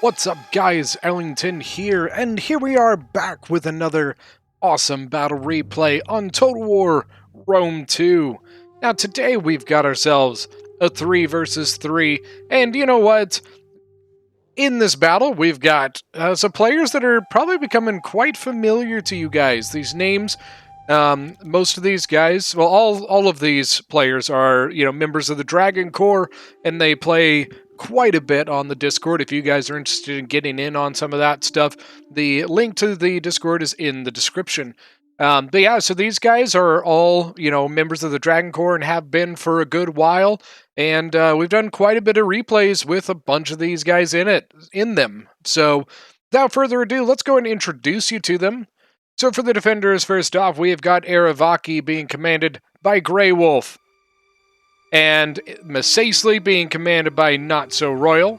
What's up guys, Ellington here, and here we are back with another awesome battle replay on Total War Rome 2. Now today we've got ourselves a 3 versus 3, and you know what? In this battle we've got some players that are probably becoming quite familiar to you guys. These names, most of these guys, well all of these players are, members of the Dragon Corps, and they play quite a bit on the Discord. If you guys are interested in getting in on some of that stuff, the link to the Discord is in the description. But yeah, so these guys are all, members of the Dragon Corps and have been for a good while, and we've done quite a bit of replays with a bunch of these guys in them. So without further ado, let's go and introduce you to them. So for the defenders, first off, we have got Aravaki being commanded by Grey Wolf, and Masacely being commanded by Not So Royal,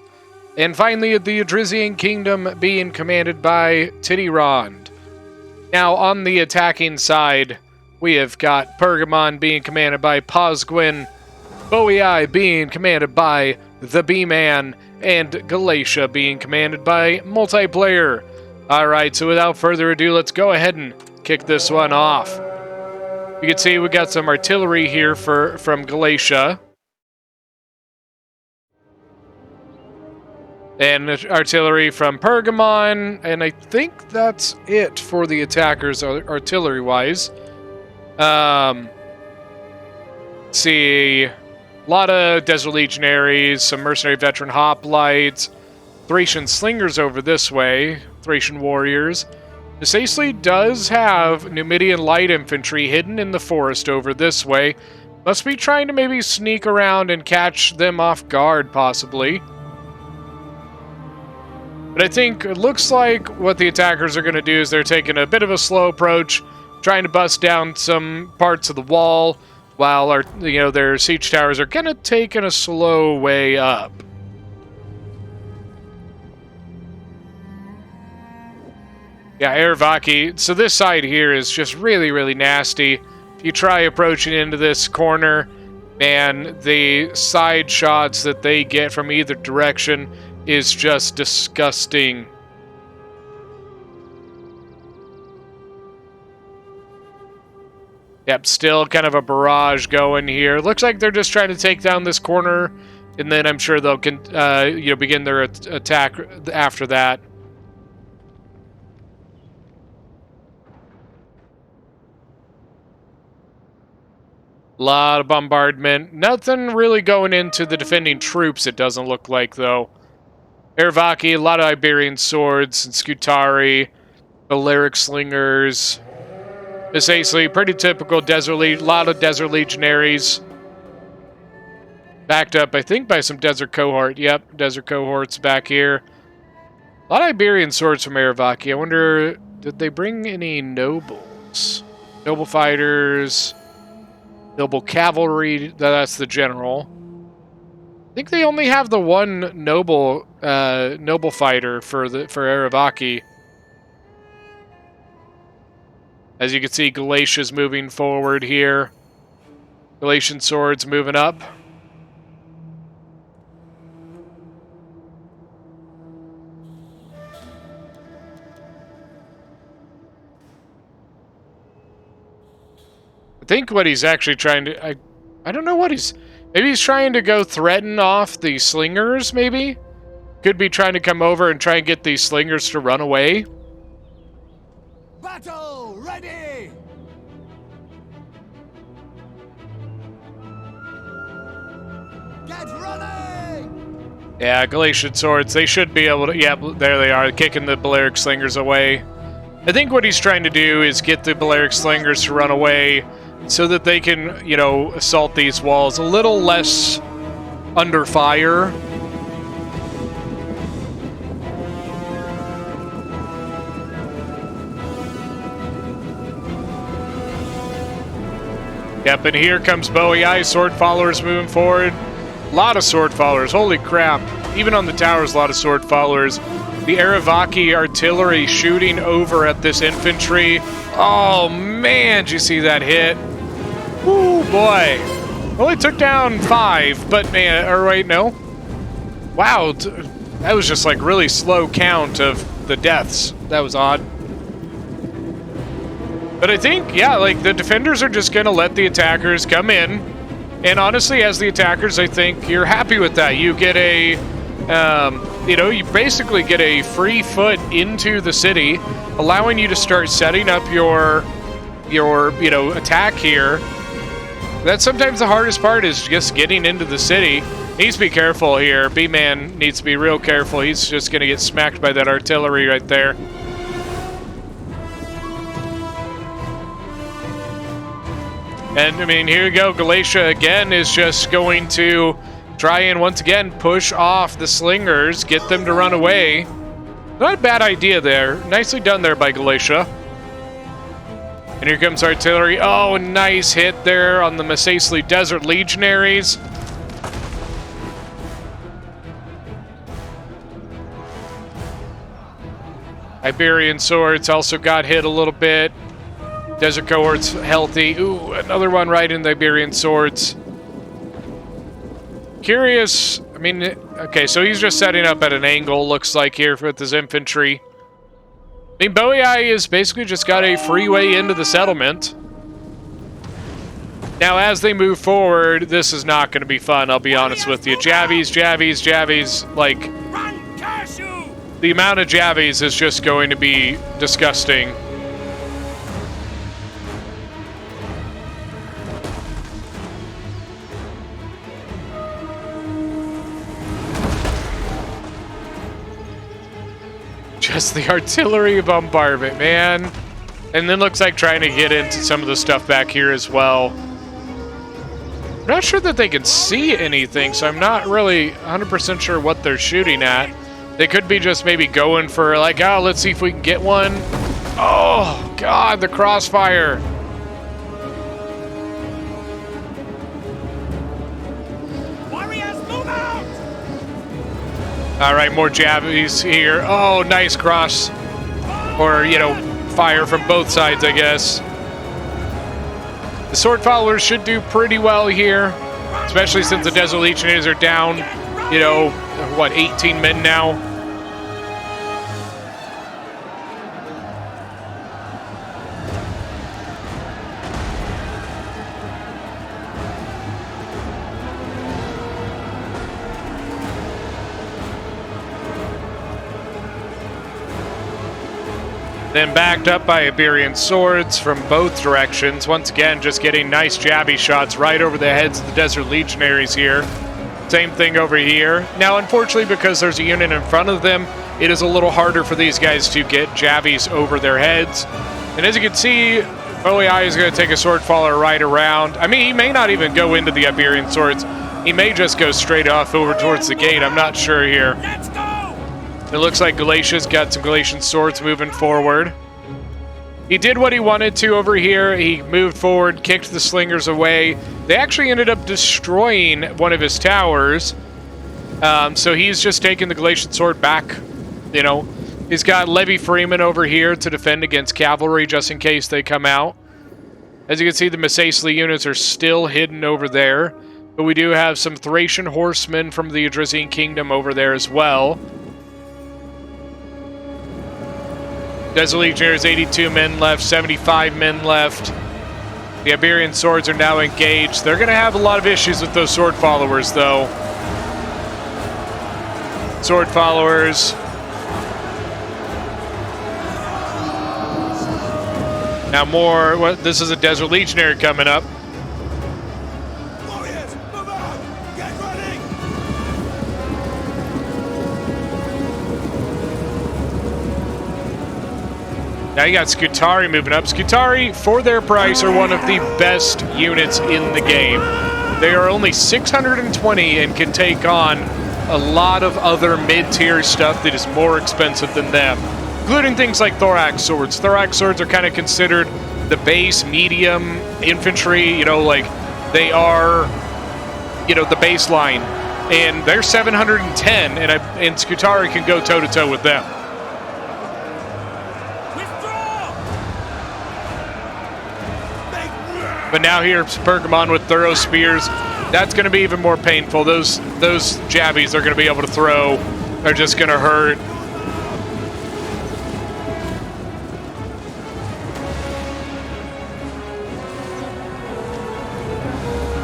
and finally the Adrizian Kingdom being commanded by Tidirond. Now on the attacking side, we have got Pergamon being commanded by Posgwin, Boei being commanded by the B-Man, and Galatia being commanded by Multiplayer. Alright, so without further ado, let's go ahead and kick this one off. You can see we got some artillery here from Galatia. And artillery from Pergamon, and I think that's it for the attackers artillery-wise. See, a lot of Desert Legionaries, some Mercenary Veteran Hoplites, Thracian Slingers over this way, Thracian Warriors. Masacely does have Numidian Light Infantry hidden in the forest over this way. Must be trying to maybe sneak around and catch them off guard, possibly. But I think it looks like what the attackers are going to do is they're taking a bit of a slow approach, trying to bust down some parts of the wall, while their siege towers are kind of taking a slow way up. Yeah, Aravaki. So this side here is just really, really nasty. If you try approaching into this corner, man, the side shots that they get from either direction is just disgusting. Yep, still kind of a barrage going here. Looks like they're just trying to take down this corner, and then I'm sure they'll begin their attack after that. A lot of bombardment. Nothing really going into the defending troops, it doesn't look like, though. Aravaki, a lot of Iberian swords and Scutari, Balearic slingers. Masacely, pretty typical lot of Desert Legionaries. Backed up, I think, by some Desert Cohort. Yep, Desert Cohorts back here. A lot of Iberian swords from Aravaki. I wonder, did they bring any nobles? Noble fighters... Noble cavalry, that's the general. I think they only have the one noble fighter for Aravaki. As you can see, Galatia's moving forward here. Galatian swords moving up. I think what he's actually trying to... I don't know what he's... Maybe he's trying to go threaten off the slingers, maybe? Could be trying to come over and try and get these slingers to run away. Battle ready! Get running! Yeah, Galatian swords, they should be able to... Yeah, there they are, kicking the Balearic slingers away. I think what he's trying to do is get the Balearic slingers to run away, so that they can, assault these walls a little less under fire. Yep, and here comes Boei, sword followers moving forward. A lot of sword followers, holy crap. Even on the towers, a lot of sword followers. The Aravaki artillery shooting over at this infantry. Oh man, did you see that hit? Ooh, boy. Only took down 5, but man, or wait, no. Wow, That was just like really slow count of the deaths. That was odd. But I think, yeah, like the defenders are just going to let the attackers come in. And honestly, as the attackers, I think you're happy with that. You get a, you know, you basically get a free foot into the city, allowing you to start setting up your you know, attack here. That's sometimes the hardest part, is just getting into the city. Needs to be careful here. B-Man needs to be real careful. He's just going to get smacked by that artillery right there. And, I mean, here you go. Galatia, again, is just going to try and, once again, push off the slingers, get them to run away. Not a bad idea there. Nicely done there by Galatia. And here comes artillery. Oh, nice hit there on the Masacely Desert Legionaries. Iberian Swords also got hit a little bit. Desert Cohort's healthy. Ooh, another one right in the Iberian Swords. Curious. I mean, okay, so he's just setting up at an angle, looks like, here with his infantry. I mean, Boei has basically just got a freeway into the settlement. Now, as they move forward, this is not going to be fun, I'll be honest with you. Javies, like, the amount of Javies is just going to be disgusting. Just the artillery bombardment, man. And then looks like trying to get into some of the stuff back here as well. I'm not sure that they can see anything, so I'm not really 100% sure what they're shooting at. They could be just maybe going for, like, oh, let's see if we can get one. Oh, God, the crossfire. All right, more Javies here. Oh, nice cross. Or, you know, fire from both sides, I guess. The sword followers should do pretty well here, especially since the Desert Legionnaires are down, you know, what, 18 men now? Then backed up by Iberian Swords from both directions. Once again, just getting nice jabby shots right over the heads of the Desert Legionaries here. Same thing over here. Now, unfortunately, because there's a unit in front of them, it is a little harder for these guys to get jabbies over their heads. And as you can see, Boei is going to take a sword faller right around. I mean, he may not even go into the Iberian Swords. He may just go straight off over towards the gate. I'm not sure here. It looks like Galatia's got some Galatian Swords moving forward. He did what he wanted to over here. He moved forward, kicked the slingers away. They actually ended up destroying one of his towers. So he's just taking the Galatian Sword back. You know, he's got Levy Freeman over here to defend against cavalry just in case they come out. As you can see, the Masacely units are still hidden over there. But we do have some Thracian horsemen from the Idrisian Kingdom over there as well. Desert Legionnaires, 82 men left, 75 men left. The Iberian Swords are now engaged. They're going to have a lot of issues with those sword followers, though. Sword followers. Now more, well, this is a Desert Legionnaire coming up. Warriors, move out! Get ready! Now you got Scutari moving up. Scutari, for their price, are one of the best units in the game. They are only 620 and can take on a lot of other mid-tier stuff that is more expensive than them, including things like Thorax Swords. Thorax Swords are kind of considered the base medium infantry, you know, like they are, you know, the baseline. And they're 710, and Scutari can go toe-to-toe with them. But now here's Pergamon with Thorough Spears. That's going to be even more painful. Those Javies are going to be able to throw are just gonna hurt.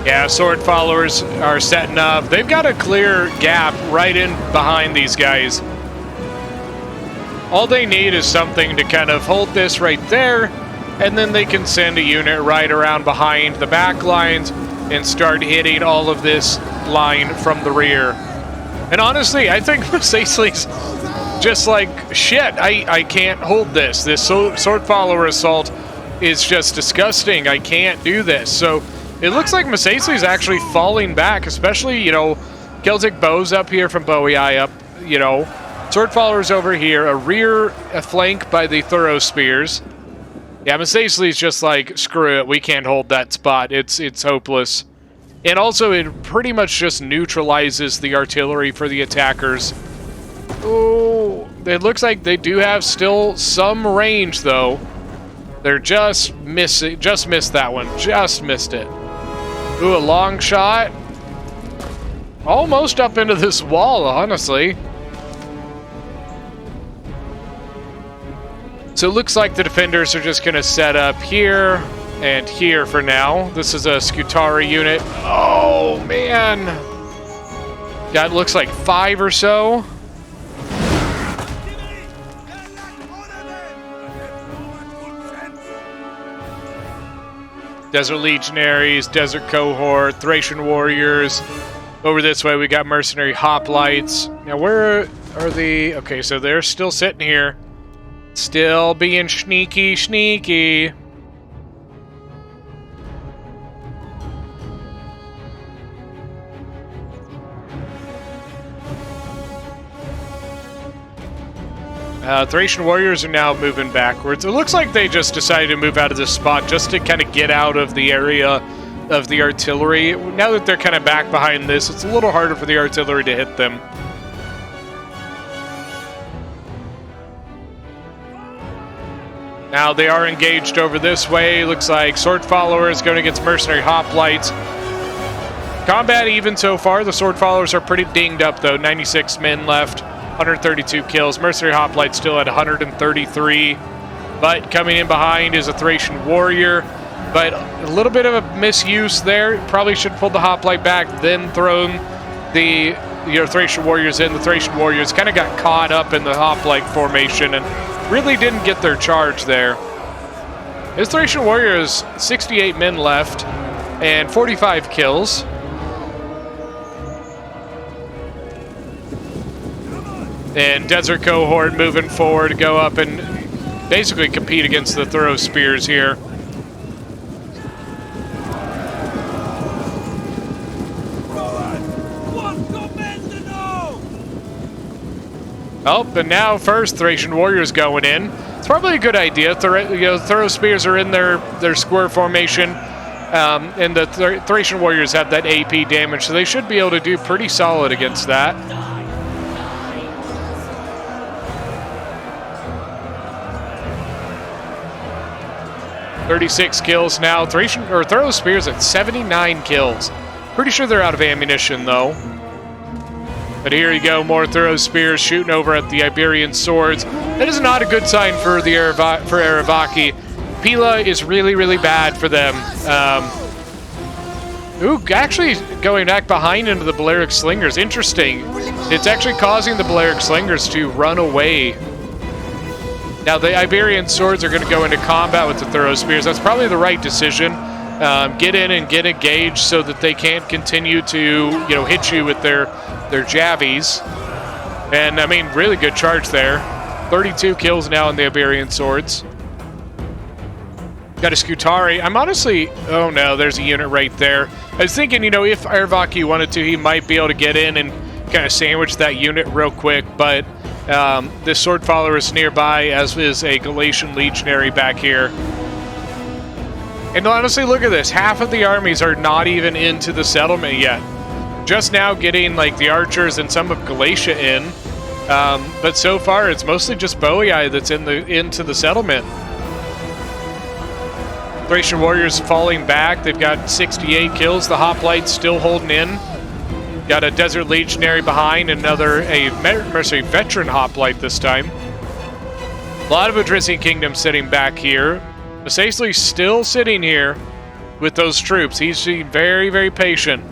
Yeah, sword followers are setting up. They've got a clear gap right in behind these guys. All they need is something to kind of hold this right there, and then they can send a unit right around behind the back lines and start hitting all of this line from the rear. And honestly, I think Masacely's just like, shit, I can't hold this. This sword follower assault is just disgusting. I can't do this. So it looks like Masacely's actually falling back, especially, you know, Celtic bows up here from Bowie Eye up, you know. Sword followers over here, a flank by the thorough spears. Yeah, Masacely's just like, screw it, we can't hold that spot. It's hopeless. And also, it pretty much just neutralizes the artillery for the attackers. Oh, it looks like they do have still some range, though. They're just missed that one. Just missed it. Ooh, a long shot. Almost up into this wall, honestly. So it looks like the defenders are just going to set up here and here for now. This is a Scutari unit. Oh, man. That looks like 5 or so. Desert Legionaries, Desert Cohort, Thracian Warriors. Over this way, we got Mercenary Hoplites. Now, where are the... Okay, so they're still sitting here. Still being sneaky. Thracian Warriors are now moving backwards. It looks like they just decided to move out of this spot just to kind of get out of the area of the artillery. Now that they're kind of back behind this, it's a little harder for the artillery to hit them. Now they are engaged over this way. Looks like Sword Followers going against Mercenary Hoplites. Combat even so far. The Sword Followers are pretty dinged up, though. 96 men left. 132 kills. Mercenary Hoplite still at 133. But coming in behind is a Thracian Warrior. But a little bit of a misuse there. Probably should pull the Hoplite back, then thrown the Thracian Warriors in. The Thracian Warriors kind of got caught up in the Hoplite formation and really didn't get their charge there. His Thracian Warriors, 68 men left and 45 kills. And Desert Cohort moving forward to go up and basically compete against the Thorough Spears here. Oh, but now first Thracian Warriors going in. It's probably a good idea. Thorough Spears are in their square formation, and the Thracian Warriors have that AP damage, so they should be able to do pretty solid against that. 36 kills now. Thorough Spears at 79 kills. Pretty sure they're out of ammunition, though. But here you go, more Thorough Spears shooting over at the Iberian Swords. That is not a good sign for the Aravaki. Pila is really, really bad for them. Actually going back behind into the Balearic Slingers. Interesting. It's actually causing the Balearic Slingers to run away. Now the Iberian Swords are going to go into combat with the Thorough Spears. That's probably the right decision. Get in and get engaged so that they can't continue to, hit you with their JAVIES. And I mean, really good charge there. 32 kills now in the Iberian Swords. Got a Scutari. I'm honestly... Oh no, there's a unit right there. I was thinking, if Aravaki wanted to, he might be able to get in and kind of sandwich that unit real quick, but this Sword Follower is nearby, as is a Galatian Legionary back here. And honestly, look at this. Half of the armies are not even into the settlement yet. Just now getting like the archers and some of Galatia in. But so far, it's mostly just Boii that's into the settlement. Thracian Warriors falling back. They've got 68 kills. The Hoplites still holding in. Got a Desert Legionary behind, another a Mercenary Veteran Hoplite this time. A lot of Adrisian Kingdom sitting back here. Masacely still sitting here with those troops. He's being very, very patient.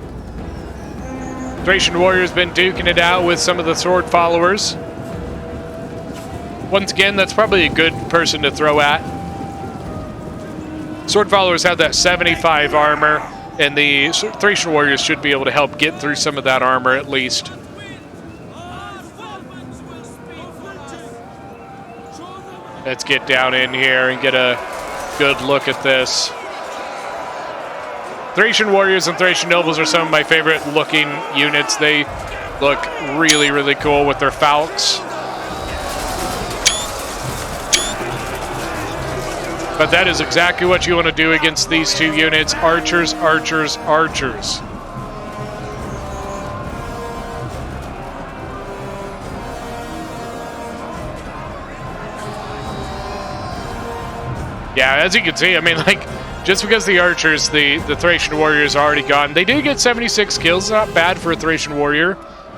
Thracian Warrior's been duking it out with some of the sword followers. Once again, that's probably a good person to throw at. Sword followers have that 75 armor, and the Thracian Warriors should be able to help get through some of that armor at least. Let's get down in here and get a good look at this. Thracian Warriors and Thracian Nobles are some of my favorite looking units. They look really, really cool with their falcons. But that is exactly what you want to do against these two units. Archers, archers, archers. Yeah, as you can see, I mean, like, just because the archers, the Thracian Warriors are already gone. They did get 76 kills. Not bad for a Thracian Warrior.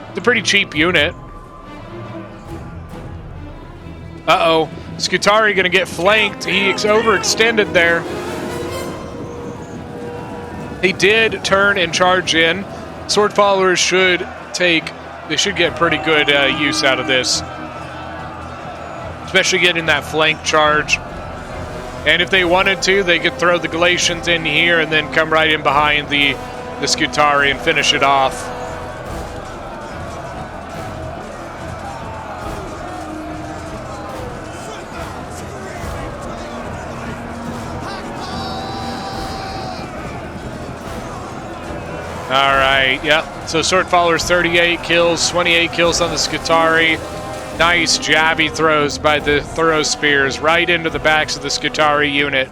It's a pretty cheap unit. Uh-oh. Scutari going to get flanked. He overextended there. They did turn and charge in. Sword followers should get pretty good use out of this. Especially getting that flank charge. And if they wanted to, they could throw the Galatians in here and then come right in behind the Scutari and finish it off. All right, yeah. So Sword Followers 38 kills, 28 kills on the Scutari. Nice Javi throws by the Thorough Spears right into the backs of the Scutari unit.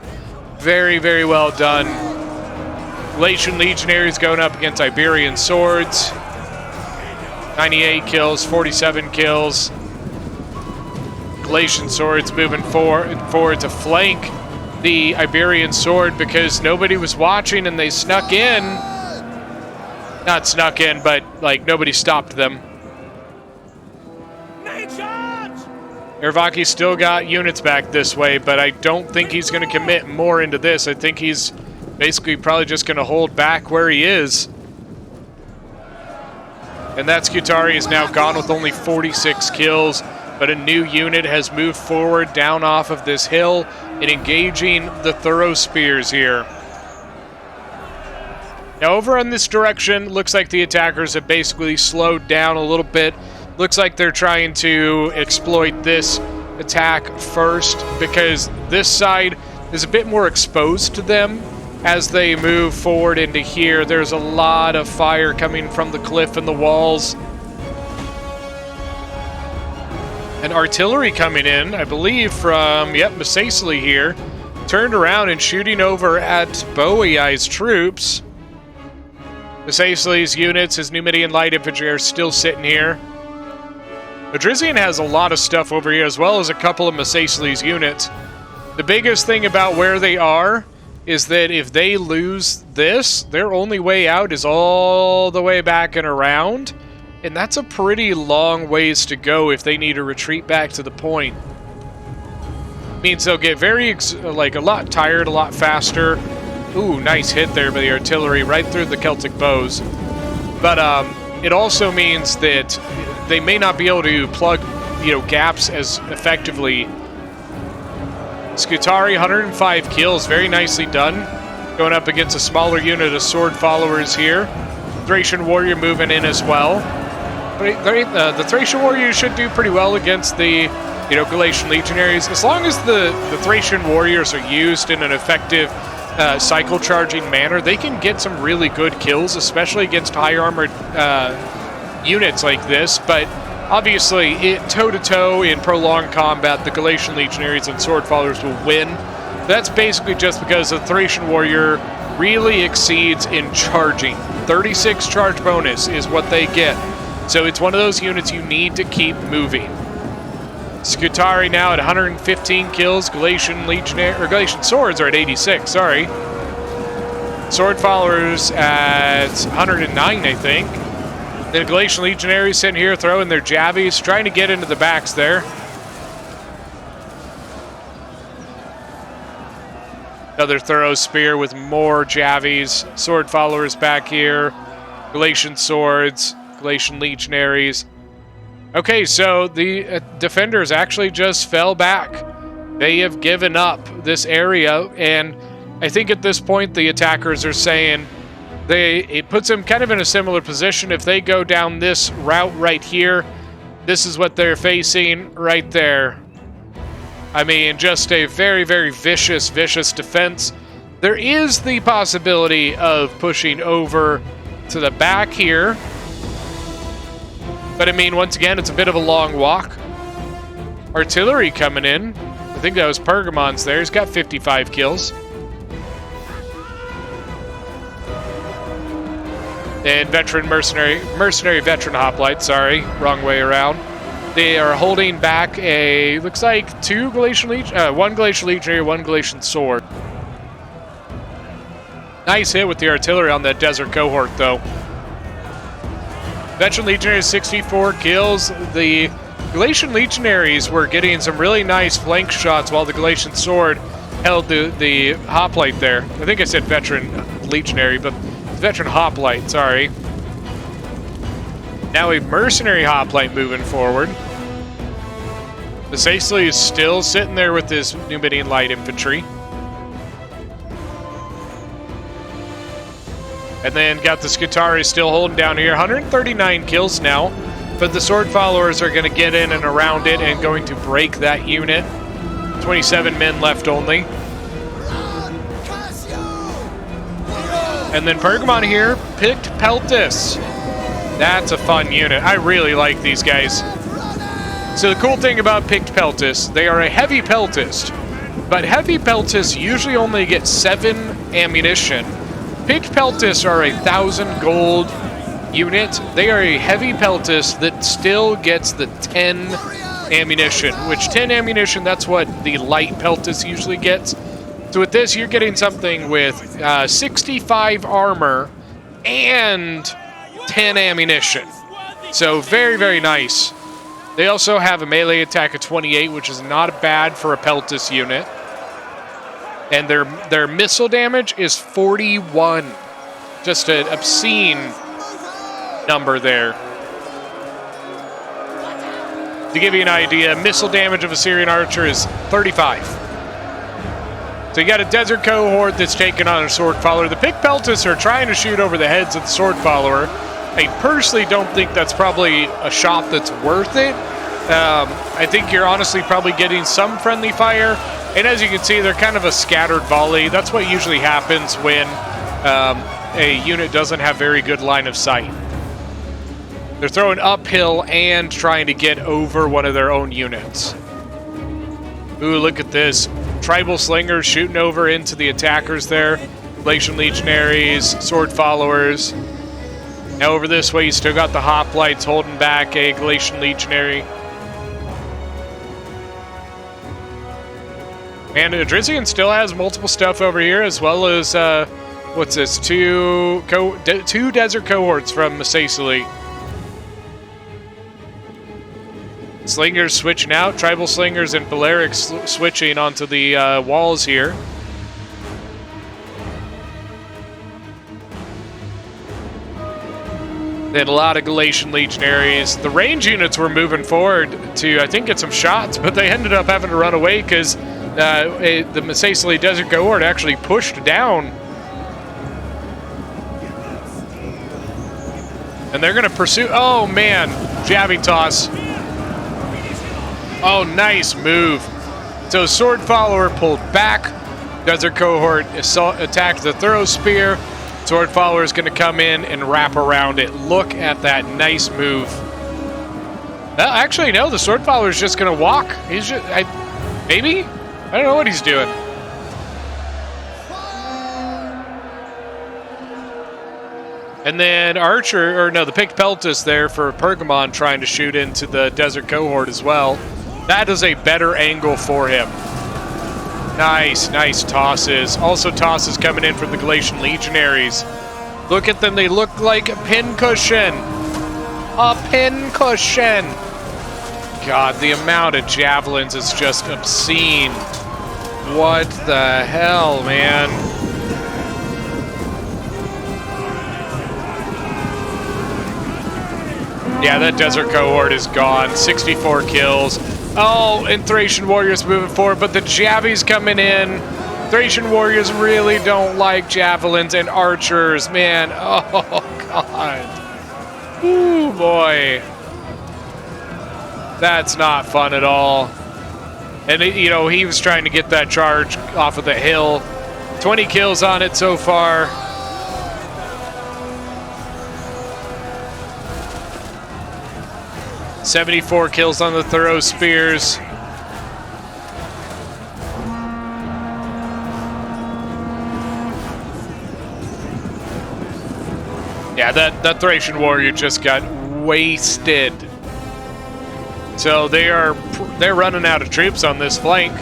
Very, very well done. Galatian Legionaries going up against Iberian Swords. 98 kills, 47 kills. Galatian Swords moving forward to flank the Iberian Sword because nobody was watching and they snuck in. Not snuck in, but like nobody stopped them. Ervaki's still got units back this way, but I don't think he's going to commit more into this. I think he's basically probably just going to hold back where he is. And that Scutari is now gone with only 46 kills, but a new unit has moved forward down off of this hill and engaging the Thorough Spears here. Now over on this direction, looks like the attackers have basically slowed down a little bit. Looks like they're trying to exploit this attack first because this side is a bit more exposed to them as they move forward into here. There's a lot of fire coming from the cliff and the walls. And artillery coming in, I believe, from, Masacely here. Turned around and shooting over at Boei's troops. Masacely's units, his Numidian light infantry, are still sitting here. Adrisian has a lot of stuff over here, as well as a couple of Masacely's units. The biggest thing about where they are is that if they lose this, their only way out is all the way back and around. And that's a pretty long ways to go if they need to retreat back to the point. Means they'll get very, a lot tired, a lot faster. Ooh, nice hit there by the artillery right through the Celtic bows. But it also means that they may not be able to plug, gaps as effectively. Scutari, 105 kills, very nicely done. Going up against a smaller unit of sword followers here. Thracian Warrior moving in as well. The Thracian Warriors should do pretty well against the, Galatian Legionaries. As long as the Thracian Warriors are used in an effective cycle charging manner, they can get some really good kills, especially against high armored units like this. But obviously, toe-to-toe in prolonged combat, the Galatian Legionaries and Sword Followers will win. That's basically just because the Thracian Warrior really exceeds in charging. 36 charge bonus is what they get. So it's one of those units you need to keep moving. Scutari now at 115 kills. Galatian Swords are at 86, sorry. Sword Followers at 109, I think. The Galatian legionaries sitting here throwing their javies, trying to get into the backs there. Another thorough spear with more javies. Sword followers back here. Galatian swords. Galatian legionaries. Okay, so the defenders actually just fell back. They have given up this area, and I think at this point the attackers are saying it puts them kind of in a similar position. If they go down this route right here, this is what they're facing right there. I mean, just a very, very vicious defense. There is the possibility of pushing over to the back here. But I mean, once again, it's a bit of a long walk. Artillery coming in. I think that was Pergamon's there. He's got 55 kills. And mercenary veteran hoplite, sorry, wrong way around. They are holding back looks like one Galatian legionary, one Galatian sword. Nice hit with the artillery on that desert cohort, though. Veteran legionary 64 kills. The Galatian legionaries were getting some really nice flank shots while the Galatian sword held the hoplite there. I think I said veteran legionary, but veteran hoplite, sorry. Now a mercenary hoplite moving forward. The Sicily is still sitting there with this Numidian light infantry. And then got the Scutari still holding down here. 139 kills now, but the sword followers are going to get in and around it and going to break that unit. 27 men left only. And then Pergamon here picked Peltis. That's a fun unit. I really like these guys. So the cool thing about picked Peltis, they are a heavy peltist, but heavy peltists usually only get 7 ammunition. Picked peltists are 1,000 gold unit. They are a heavy peltist that still gets the 10 ammunition, which 10 ammunition, that's what the light peltist usually gets. So with this, you're getting something with 65 armor and 10 ammunition. So very, very nice. They also have a melee attack of 28, which is not bad for a peltist unit. And their missile damage is 41. Just an obscene number there. To give you an idea, missile damage of a Syrian archer is 35. So you got a desert cohort that's taking on a sword follower. The picked peltists are trying to shoot over the heads of the sword follower. I personally don't think that's probably a shot that's worth it. I think you're honestly probably getting some friendly fire. And as you can see, they're kind of a scattered volley. That's what usually happens when a unit doesn't have very good line of sight. They're throwing uphill and trying to get over one of their own units. Ooh, look at this. Tribal slingers shooting over into the attackers there. Galatian legionaries, sword followers. Now over this way, you still got the hoplites holding back a Galatian legionary. And Adrisian still has multiple stuff over here, as well as, what's this, two desert cohorts from Sicily. Slingers switching out, tribal slingers and Balearics switching onto the walls here. Then a lot of Galatian legionaries. The range units were moving forward to, I think, get some shots, but they ended up having to run away because the Sicily Desert Cohort actually pushed down. And they're going to pursue. Oh, man. Jabbing toss. Oh, nice move. So sword follower pulled back. Desert Cohort attacked the thorough spear. Sword follower is going to come in and wrap around it. Look at that nice move. Well, actually, no. The sword follower is just going to walk. He's just, maybe? I don't know what he's doing. And then the picked peltis there for Pergamon trying to shoot into the desert cohort as well. That is a better angle for him. Nice, nice tosses. Also tosses coming in from the Galatian legionaries. Look at them, they look like a pincushion. A pincushion! God, the amount of javelins is just obscene. What the hell, man? Yeah, that desert cohort is gone. 64 kills. Oh, and Thracian warriors moving forward, but the Javies coming in. Thracian warriors really don't like javelins and archers, man. Oh, God. Ooh, boy. That's not fun at all. And, you know, he was trying to get that charge off of the hill. 20 kills on it so far. "74 kills on the thorough spears. Yeah, that Thracian warrior just got wasted. So they're running out of troops on this flank.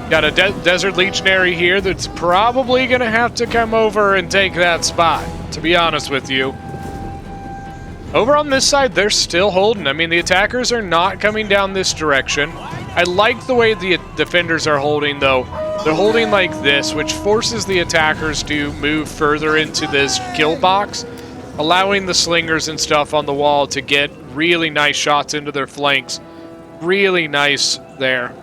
Got a Desert Legionary here that's probably going to have to come over and take that spot, to be honest with you. Over on this side, they're still holding. I mean, the attackers are not coming down this direction. I like the way the defenders are holding, though. They're holding like this, which forces the attackers to move further into this kill box, allowing the slingers and stuff on the wall to get really nice shots into their flanks. Really nice there.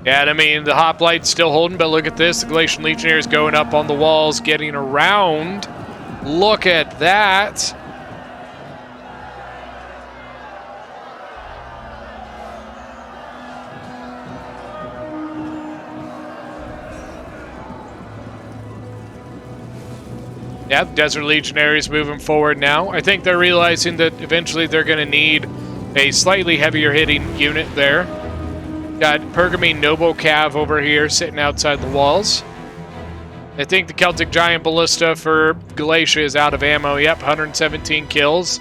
Yeah, I mean, the Hoplite's still holding, but look at this. The Galatian Legionnaires going up on the walls, getting around. Look at that. Yeah, Desert Legionaries moving forward now. I think they're realizing that eventually they're going to need a slightly heavier hitting unit there. Got Pergamene Noble Cav over here sitting outside the walls. I think the Celtic Giant Ballista for Galatia is out of ammo. Yep, 117 kills.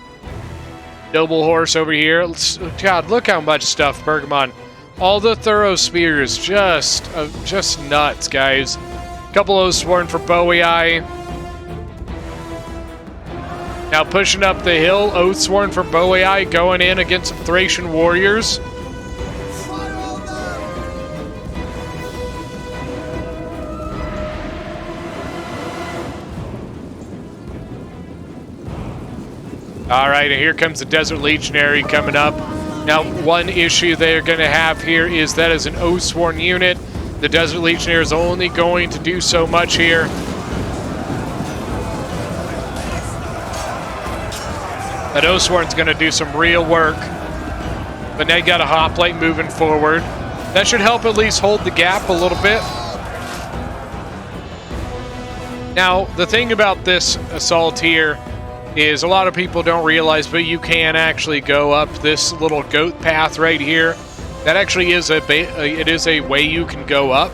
Noble Horse over here. God, look how much stuff Pergamon. All the thorough spears, just nuts, guys. Couple of those sworn for Bowie. Now pushing up the hill, Oathsworn for Bowie going in against some Thracian warriors. All right, and here comes the Desert Legionary coming up. Now, one issue they're going to have here is that as an Oathsworn unit, the Desert Legionary is only going to do so much here. That Oathsworn's going to do some real work. But now you got a Hoplite moving forward. That should help at least hold the gap a little bit. Now, the thing about this assault here is a lot of people don't realize, but you can actually go up this little goat path right here. That actually is a way you can go up.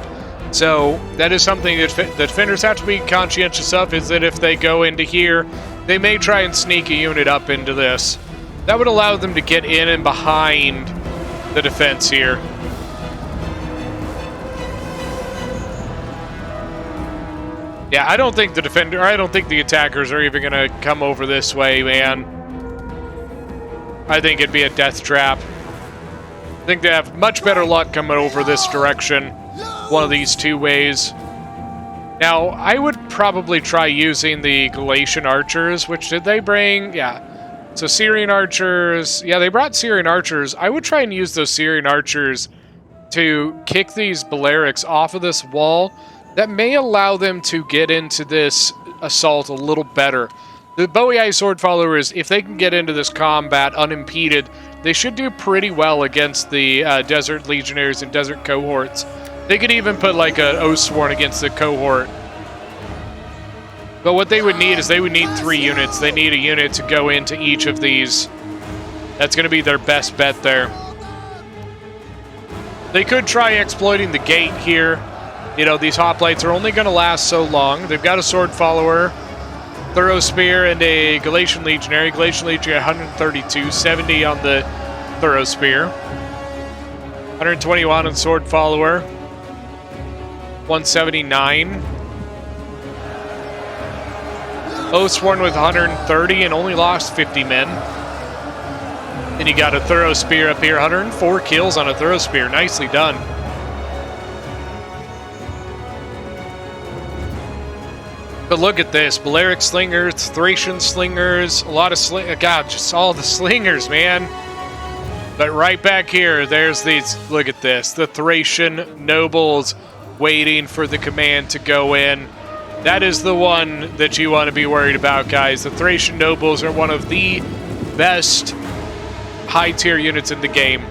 So that is something that the defenders have to be conscientious of, is that if they go into here, they may try and sneak a unit up into this. That would allow them to get in and behind the defense here. Yeah, I don't think the attackers are even going to come over this way, man. I think it'd be a death trap. I think they have much better luck coming over this direction, one of these two ways. Now, I would probably try using the Galatian archers, which did they bring? Yeah. So Syrian archers, yeah, they brought Syrian archers. I would try and use those Syrian archers to kick these Balearics off of this wall. That may allow them to get into this assault a little better. The Bowie Sword Followers, if they can get into this combat unimpeded, they should do pretty well against the Desert Legionnaires and Desert Cohorts. They could even put like an Oathsworn against the cohort. But what they would need is they would need 3 units. They need a unit to go into each of these. That's going to be their best bet there. They could try exploiting the gate here. You know, these hoplites are only going to last so long. They've got a sword follower, thorough spear, and a Galatian Legionary. Galatian Legionary 132, 70 on the thorough spear. 121 on sword follower. 179. Oathsworn with 130 and only lost 50 men. And you got a Thorough Spear up here, 104 kills on a Thorough Spear. Nicely done. But look at this. Balearic Slingers, Thracian Slingers, a lot of God, just all the Slingers, man. But right back here, there's these, look at this. The Thracian Nobles waiting for the command to go in. That is the one that you want to be worried about, guys. The Thracian Nobles are one of the best high-tier units in the game.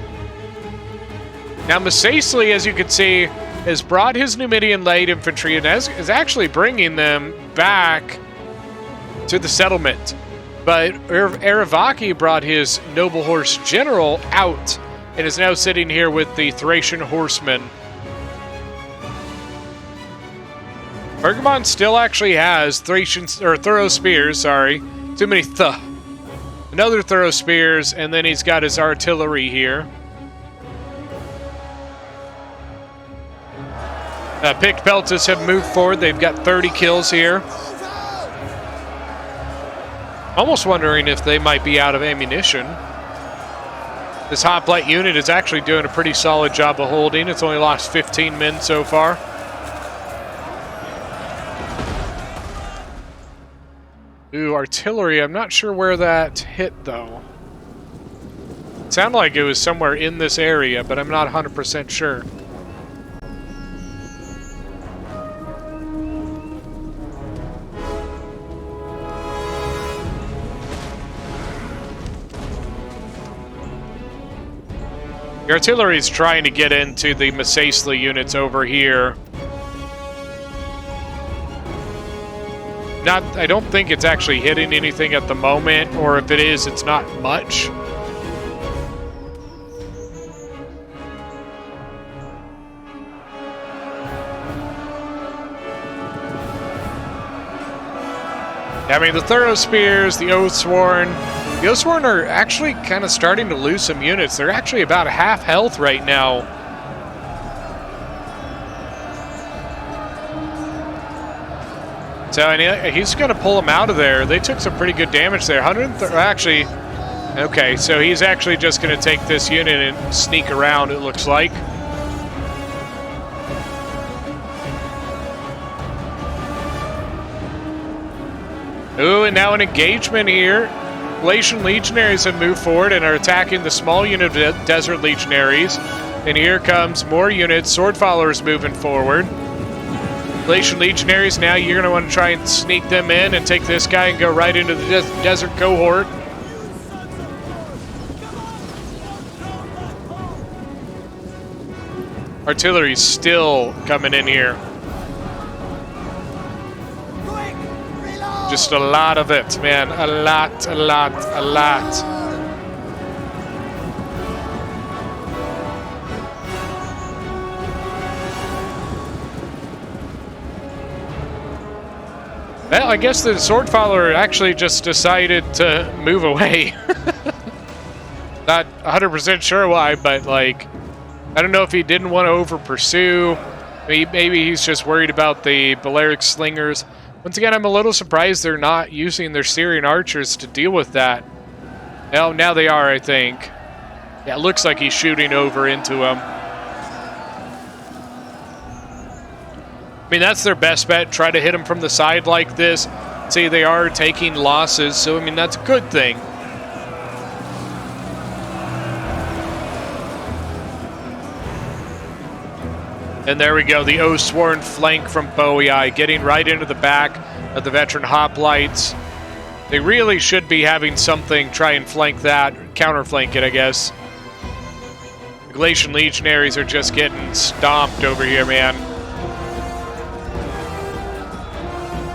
Now, Masacely, as you can see, has brought his Numidian light infantry and is actually bringing them back to the settlement. But Aravaki brought his noble horse general out and is now sitting here with the Thracian horsemen. Pergamon still actually has Thorough Spears, sorry. Too many Another Thorough Spears, and then he's got his artillery here. Picked Peltas have moved forward. They've got 30 kills here. Almost wondering if they might be out of ammunition. This hoplite unit is actually doing a pretty solid job of holding. It's only lost 15 men so far. Ooh, artillery. I'm not sure where that hit, though. It sounded like it was somewhere in this area, but I'm not 100% sure. The artillery is trying to get into the Masacely units over here. I don't think it's actually hitting anything at the moment, or if it is, it's not much. I mean, the Thorough Spears, the Oathsworn. The Oathsworn are actually kind of starting to lose some units. They're actually about half health right now. So and he's going to pull them out of there. They took some pretty good damage there. Actually, okay, so he's actually just going to take this unit and sneak around, it looks like. Ooh, and now an engagement here. Galatian Legionaries have moved forward and are attacking the small unit of Desert Legionaries. And here comes more units, Sword Followers moving forward. Galatian Legionaries, now you're going to want to try and sneak them in and take this guy and go right into the Desert Cohort. Artillery's still coming in here. Just a lot of it, man. A lot, a lot, a lot. Well, I guess the Sword Follower actually just decided to move away. Not 100% sure why, but like, I don't know if he didn't want to over-pursue. Maybe he's just worried about the Balearic Slingers. Once again, I'm a little surprised they're not using their Syrian archers to deal with that. Well, now they are, I think. Yeah, it looks like he's shooting over into him. I mean, that's their best bet. Try to hit them from the side like this. See, they are taking losses, so, I mean, that's a good thing. And there we go, the Oathsworn flank from Boei, getting right into the back of the veteran hoplites. They really should be having something try and flank that, counterflank it, I guess. The Galatian Legionaries are just getting stomped over here, man.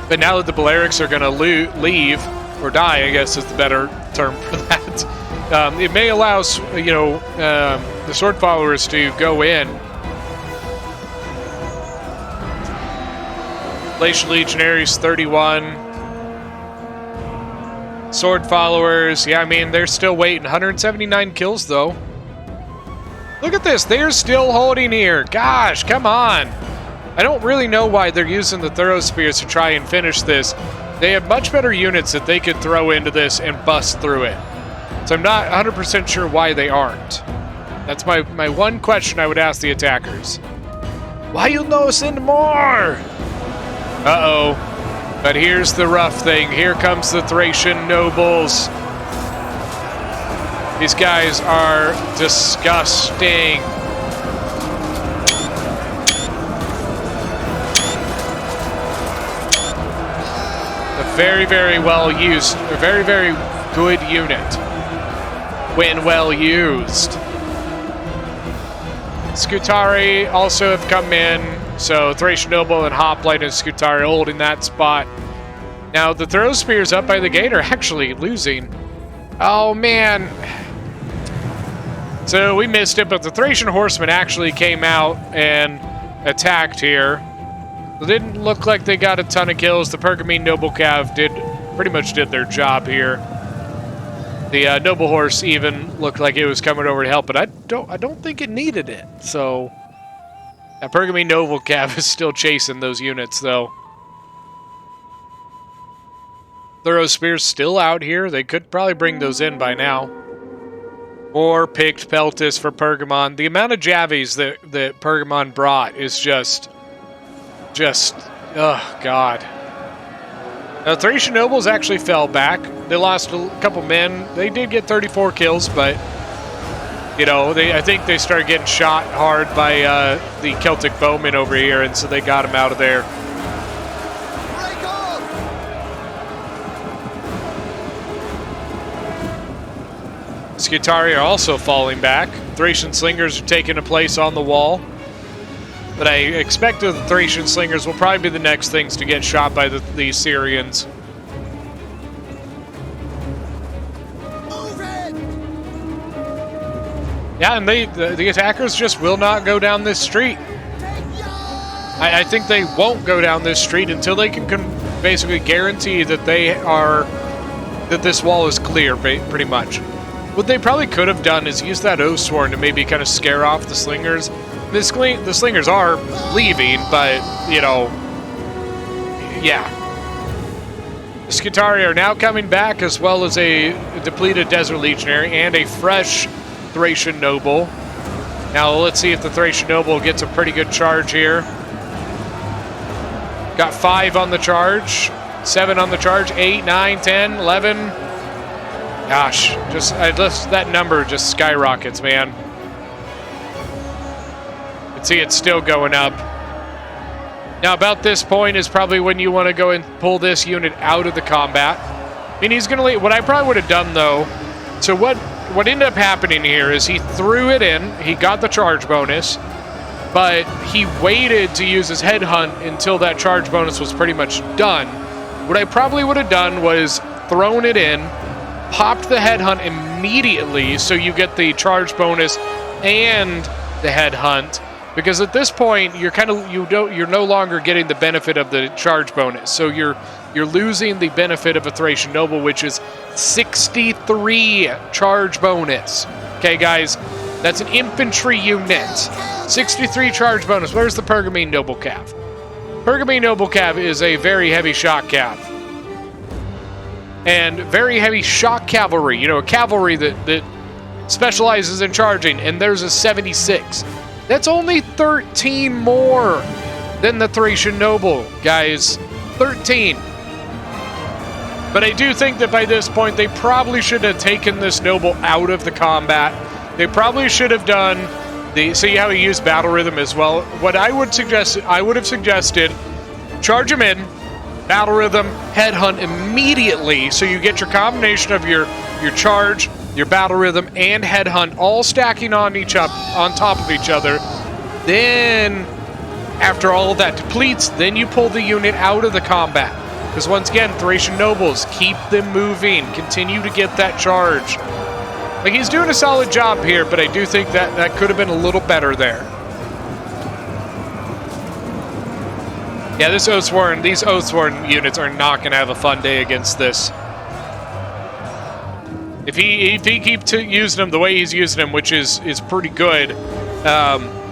But now that the Balearics are going to leave, or die, I guess is the better term for that, it may allow, you know, the Sword Followers to go in. Galatian Legionaries, 31. Sword Followers, yeah, I mean, they're still waiting. 179 kills, though. Look at this. They're still holding here. Gosh, come on. I don't really know why they're using the Thorough Spears to try and finish this. They have much better units that they could throw into this and bust through it. So I'm not 100% sure why they aren't. That's my one question I would ask the attackers. Why you no send more? Uh-oh. But here's the rough thing. Here comes the Thracian nobles. These guys are disgusting. A very, very well used, a very, very good unit when well used. Scutari also have come in, so Thracian Noble and Hoplite and Scutari holding that spot. Now the throw spears up by the gate are actually losing. Oh man. So we missed it, but the Thracian horsemen actually came out and attacked here. It didn't look like they got a ton of kills. The Pergamene Noble Cav pretty much did their job here. The Noble Horse even looked like it was coming over to help, but I don't think it needed it. So that Pergamene Noble Cav is still chasing those units, though. Thorough Spear's still out here. They could probably bring those in by now. Or picked Peltis for Pergamon. The amount of Javies that Pergamon brought is just, oh god. Now, Thracian Nobles actually fell back. They lost a couple men. They did get 34 kills, but, you know, I think they started getting shot hard by the Celtic bowmen over here, and so they got him out of there. Scutari are also falling back. Thracian Slingers are taking a place on the wall. But I expect the Thracian Slingers will probably be the next things to get shot by the Syrians. Yeah, and the attackers just will not go down this street. I think they won't go down this street until they can basically guarantee that that this wall is clear, pretty much. What they probably could have done is use that Oathsworn to maybe kind of scare off the Slingers. The Slingers are leaving, but, you know, yeah. The Scutari are now coming back, as well as a depleted Desert Legionary and a fresh Thracian Noble. Now, let's see if the Thracian Noble gets a pretty good charge here. Got 5 on the charge, 7 on the charge, 8, 9, 10, 11. Gosh, that number just skyrockets, man. See, it's still going up. Now, about this point is probably when you want to go and pull this unit out of the combat. I mean, he's going to leave. What I probably would have done, though, so what ended up happening here is he threw it in, he got the charge bonus, but he waited to use his headhunt until that charge bonus was pretty much done. What I probably would have done was thrown it in, popped the headhunt immediately so you get the charge bonus and the headhunt. Because at this point, you're no longer getting the benefit of the charge bonus. So you're losing the benefit of a Thracian Noble, which is 63 charge bonus. Okay, guys, that's an infantry unit. 63 charge bonus. Where's the Pergamene Noble Cav? Pergamene Noble Cav is a very heavy shock cav. And very heavy shock cavalry. You know, a cavalry that specializes in charging, and there's a 76. That's only 13 more than the Thracian Noble, guys. 13. But I do think that by this point, they probably should have taken this Noble out of the combat. They probably should have done see how he used battle rhythm as well. What I would have suggested, charge him in, battle rhythm, headhunt immediately, so you get your combination of your charge, your battle rhythm, and headhunt all stacking on top of each other. Then, after all of that depletes, then you pull the unit out of the combat. Because once again, Thracian Nobles, keep them moving, continue to get that charge. Like, he's doing a solid job here, but I do think that could have been a little better there. Yeah, these Oathsworn units are not going to have a fun day against this. If he keeps using them the way he's using them, which is pretty good,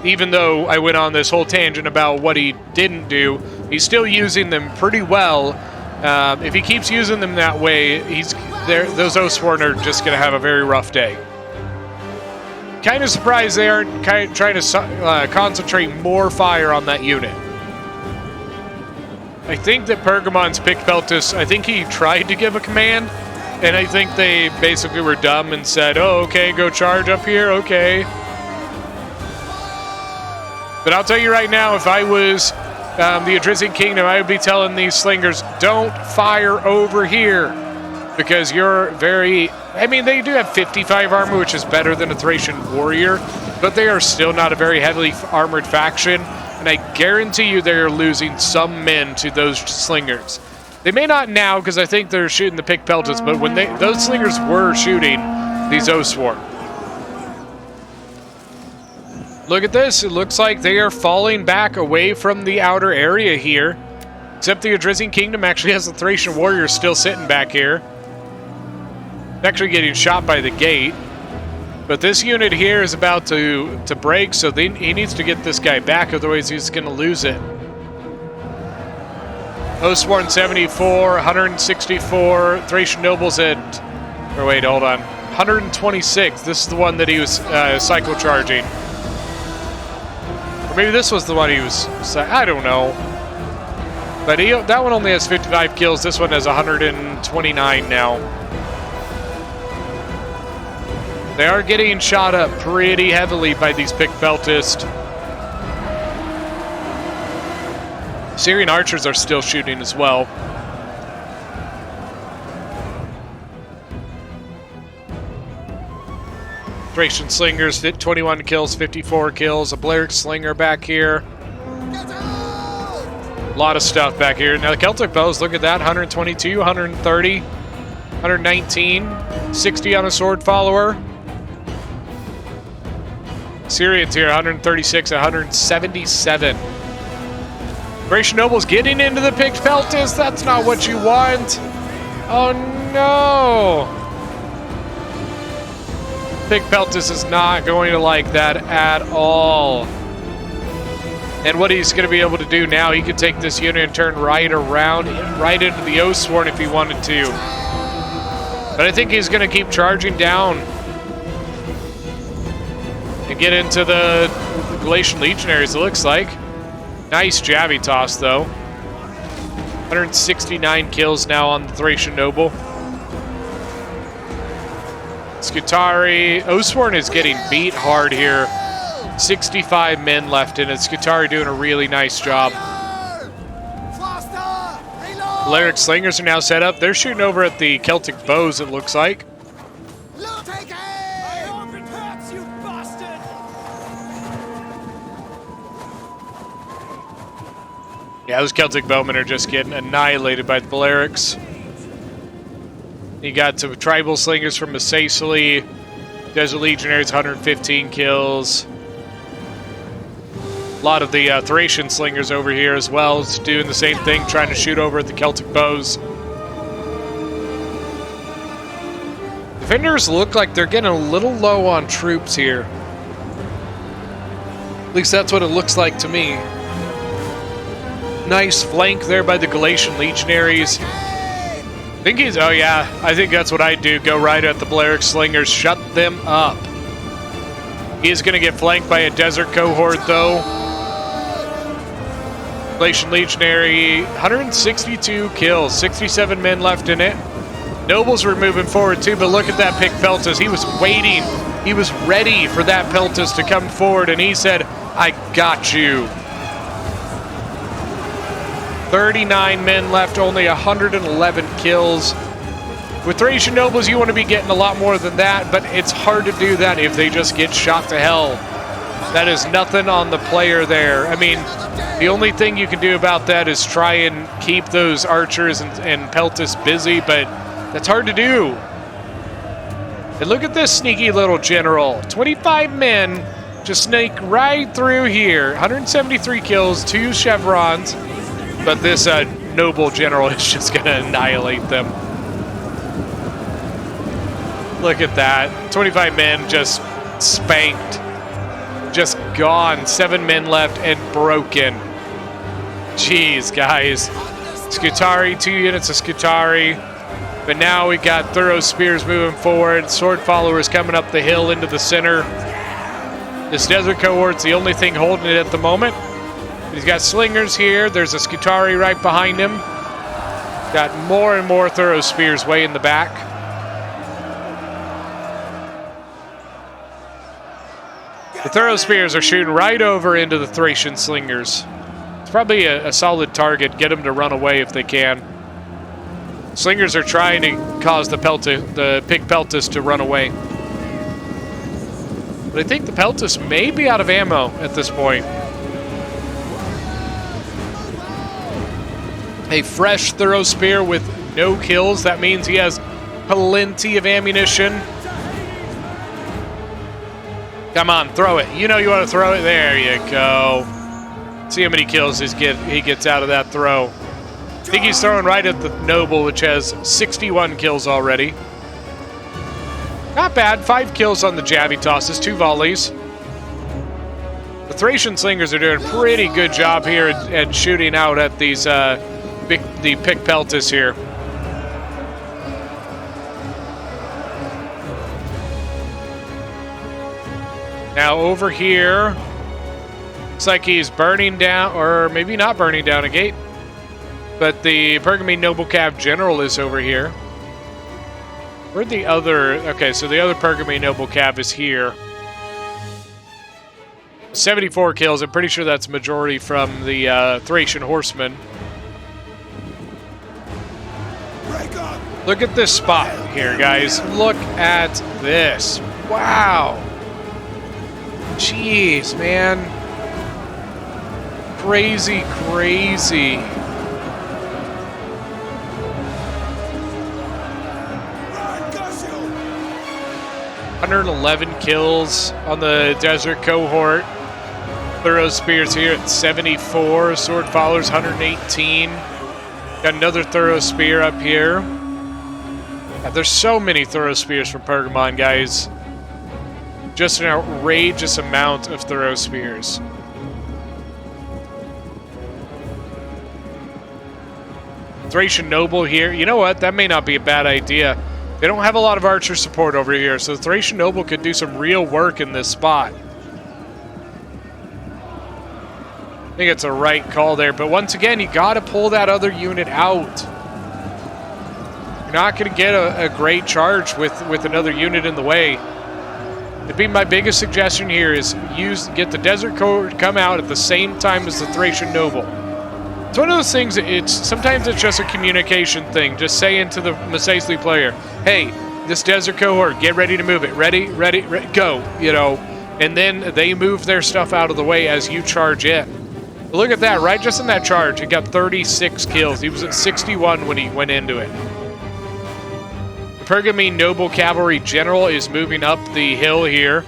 even though I went on this whole tangent about what he didn't do, he's still using them pretty well. If he keeps using them that way, those Oathsworn are just going to have a very rough day. Kind of surprised they aren't trying to concentrate more fire on that unit. I think that Pergamon's picked Peltus, I think he tried to give a command, and I think they basically were dumb and said, oh, okay, go charge up here, okay. But I'll tell you right now, if I was the Adrizian Kingdom, I would be telling these slingers, don't fire over here, because you're very... I mean, they do have 55 armor, which is better than a Thracian warrior, but they are still not a very heavily armored faction, and I guarantee you they are losing some men to those slingers. They may not now, because I think they're shooting the pick peltas, but when those slingers were shooting these Oathsworn. Look at this. It looks like they are falling back away from the outer area here, except the Adrizian Kingdom actually has the Thracian warrior still sitting back here. Actually getting shot by the gate. But this unit here is about to break, so he needs to get this guy back, otherwise he's going to lose it. Oathsworn 74, 164, Thracian nobles at... Or wait, hold on. 126. This is the one that he was cycle charging. Or maybe this was the one he was... I don't know. But that one only has 55 kills. This one has 129 now. They are getting shot up pretty heavily by these pick peltists. Syrian archers are still shooting as well. Thracian slingers, 21 kills, 54 kills. A Balearic slinger back here. A lot of stuff back here. Now the Celtic bows, look at that, 122, 130, 119, 60 on a sword follower. Syrians here, 136, 177. Thracian nobles getting into the picked peltis. That's not what you want. Oh no. Picked peltis is not going to like that at all. And what he's going to be able to do now, he could take this unit and turn right around, right into the Oathsworn if he wanted to. But I think he's going to keep charging down and get into the Galatian legionaries, it looks like. Nice Javi toss, though. 169 kills now on the Thracian noble. Scutari. Oathsworn is getting beat hard here. 65 men left in it. Scutari doing a really nice job. Balearic slingers are now set up. They're shooting over at the Celtic bows, it looks like. Yeah, those Celtic bowmen are just getting annihilated by the Balearics. You got some tribal slingers from Sicily. Desert Legionaries, 115 kills. A lot of the Thracian slingers over here as well, is doing the same thing, trying to shoot over at the Celtic bows. Defenders look like they're getting a little low on troops here. At least that's what it looks like to me. Nice flank there by the Galatian legionaries. I think he's... Oh, yeah. I think that's what I'd do. Go right at the Balearic slingers. Shut them up. He is going to get flanked by a desert cohort, though. Galatian legionary, 162 kills. 67 men left in it. Nobles were moving forward, too, but look at that pick peltis. He was waiting. He was ready for that peltis to come forward, and he said, I got you. 39 men left, only 111 kills. With Thracian nobles, you want to be getting a lot more than that, but it's hard to do that if they just get shot to hell. That is nothing on the player there. I mean, the only thing you can do about that is try and keep those archers and peltis busy, but that's hard to do. And look at this sneaky little general. 25 men just sneak right through here. 173 kills, 2 chevrons. But this noble general is just going to annihilate them. Look at that. 25 men just spanked. Just gone. 7 men left and broken. Jeez, guys. Scutari, 2 units of Scutari. But now we got Thorough Spears moving forward. Sword Followers coming up the hill into the center. This Desert Cohort's the only thing holding it at the moment. He's got Slingers here. There's a Scutari right behind him. Got more and more Thorough Spears way in the back. The Thorough Spears are shooting right over into the Thracian Slingers. It's probably a solid target. Get them to run away if they can. Slingers are trying to cause the Pick Peltis to run away. But I think the Peltis may be out of ammo at this point. A fresh Thorough Spear with no kills. That means he has plenty of ammunition. Come on, throw it. You know you want to throw it. There you go. See how many kills he gets out of that throw. I think he's throwing right at the Noble, which has 61 kills already. Not bad. 5 kills on the Javi tosses, 2 volleys. The Thracian Slingers are doing a pretty good job here at shooting out at these the Pick Peltis here. Now over here, looks like he's burning down, or maybe not burning down a gate. But the Pergamene Noble Cav General is over here. Where'd the other... Okay, so the other Pergamene Noble Cav is here. 74 kills. I'm pretty sure that's majority from the Thracian Horsemen. Look at this spot here, guys. Look at this. Wow. Jeez, man. Crazy, crazy. 111 kills on the Desert Cohort. Thorough Spears here at 74. Sword Followers 118. Got another Thorough Spear up here. Yeah, there's so many Thorough Spears from Pergamon, guys. Just an outrageous amount of Thorough Spears. Thracian Noble here. You know what? That may not be a bad idea. They don't have a lot of archer support over here, so the Thracian Noble could do some real work in this spot. I think it's a right call there, but once again, you got to pull that other unit out. You're not going to get a great charge with another unit in the way. It'd be my biggest suggestion here is get the Desert Cohort to come out at the same time as the Thracian Noble. It's one of those things, sometimes it's just a communication thing. Just saying to the Masaisley player, hey, this Desert Cohort, get ready to move it. Ready, go, you know. And then they move their stuff out of the way as you charge in. But look at that, right just in that charge, he got 36 kills. He was at 61 when he went into it. The Pergamene Noble Cavalry General is moving up the hill here,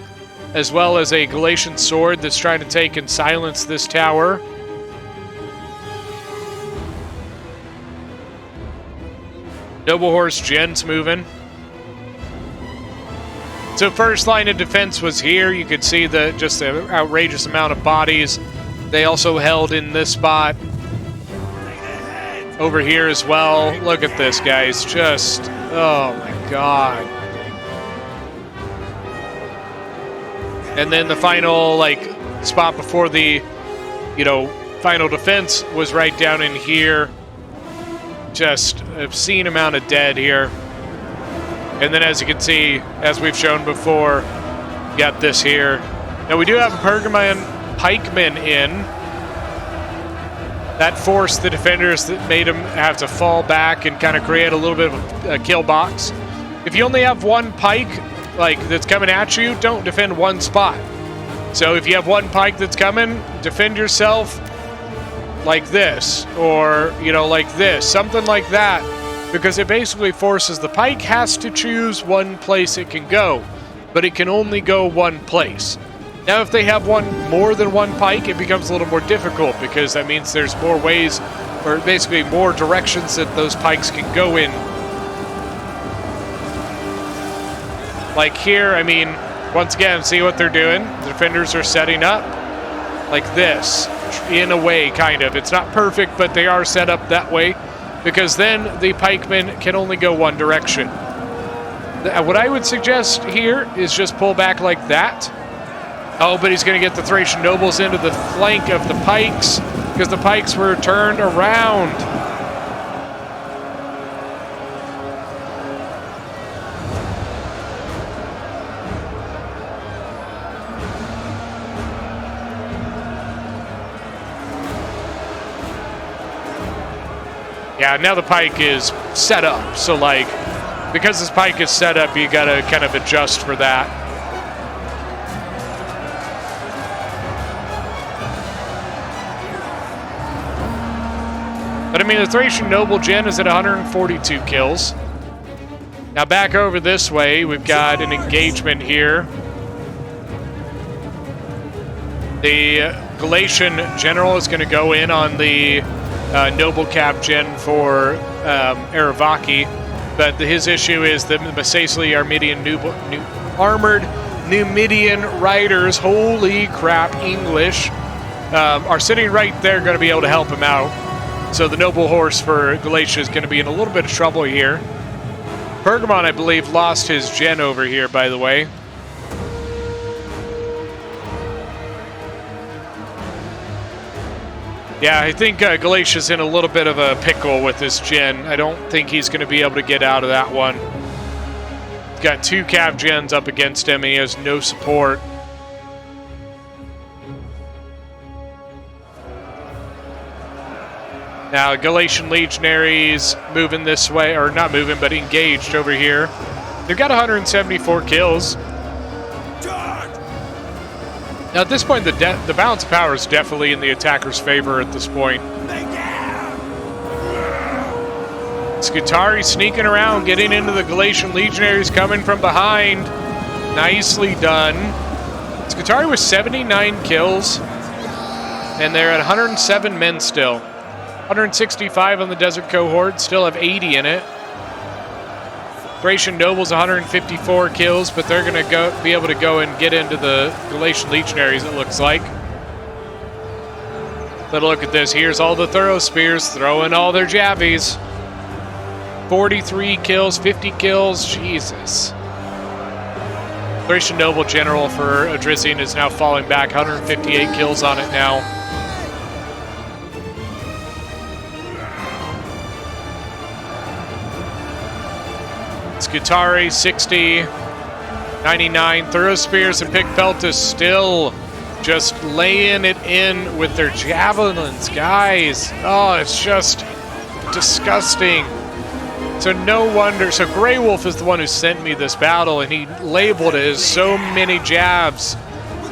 as well as a Galatian Sword that's trying to take and silence this tower. Noble Horse Gen's moving. So first line of defense was here. You could see just the outrageous amount of bodies. They also held in this spot. Over here as well. Look at this, guys. Just, oh my god. And then the final, spot before the, final defense was right down in here. Just an obscene amount of dead here. And then as you can see, as we've shown before, got this here. Now we do have a Pergamon pikemen in. That forced the defenders that made them have to fall back and kind of create a little bit of a kill box. If you only have one pike that's coming at you, don't defend one spot. So if you have one pike that's coming, defend yourself like this, or like this, something like that, because it basically forces the pike has to choose one place it can go, but it can only go one place. Now if they have more than one pike, it becomes a little more difficult, because that means there's more ways, or basically more directions that those pikes can go in. Like here, I mean, once again, see what they're doing? The defenders are setting up like this, in a way, kind of. It's not perfect, but they are set up that way. because then the pikemen can only go one direction. What I would suggest here is just pull back like that. Oh, but he's going to get the Thracian nobles into the flank of the pikes because the pikes were turned around. Yeah, now the pike is set up. So, like, because this pike is set up, you got to kind of adjust for that. But I mean, the Thracian noble gen is at 142 kills. Now back over this way, we've got an engagement here. The Galatian general is going to go in on the noble cap gen for Aravaki, but his issue is the Massacelee armored Numidian riders, holy crap, English, are sitting right there, going to be able to help him out. So the noble horse for Galatia is going to be in a little bit of trouble here. Pergamon, I believe, lost his gen over here, by the way. Yeah, I think Galatia's in a little bit of a pickle with this gen. I don't think he's going to be able to get out of that one. He's got 2 cav gens up against him, and he has no support. Now, Galatian legionaries moving this way, or not moving, but engaged over here. They've got 174 kills. Now, at this point, the balance of power is definitely in the attacker's favor at this point. Scutari sneaking around, getting into the Galatian legionaries coming from behind. Nicely done. Scutari with 79 kills, and they're at 107 men still. 165 on the desert cohort, still have 80 in it. Thracian nobles 154 kills, but they're going to be able to go and get into the Galatian legionaries, it looks like. But look at this. Here's all the thorough spears throwing all their javies. 43 kills, 50 kills. Jesus. Thracian noble general for Adrisian is now falling back. 158 kills on it now. Scutari 60, 99. Thorough spears and pick peltas still just laying it in with their javelins, guys. Oh, it's just disgusting. So no wonder. So Grey Wolf is the one who sent me this battle, and he labeled it as so many jabs.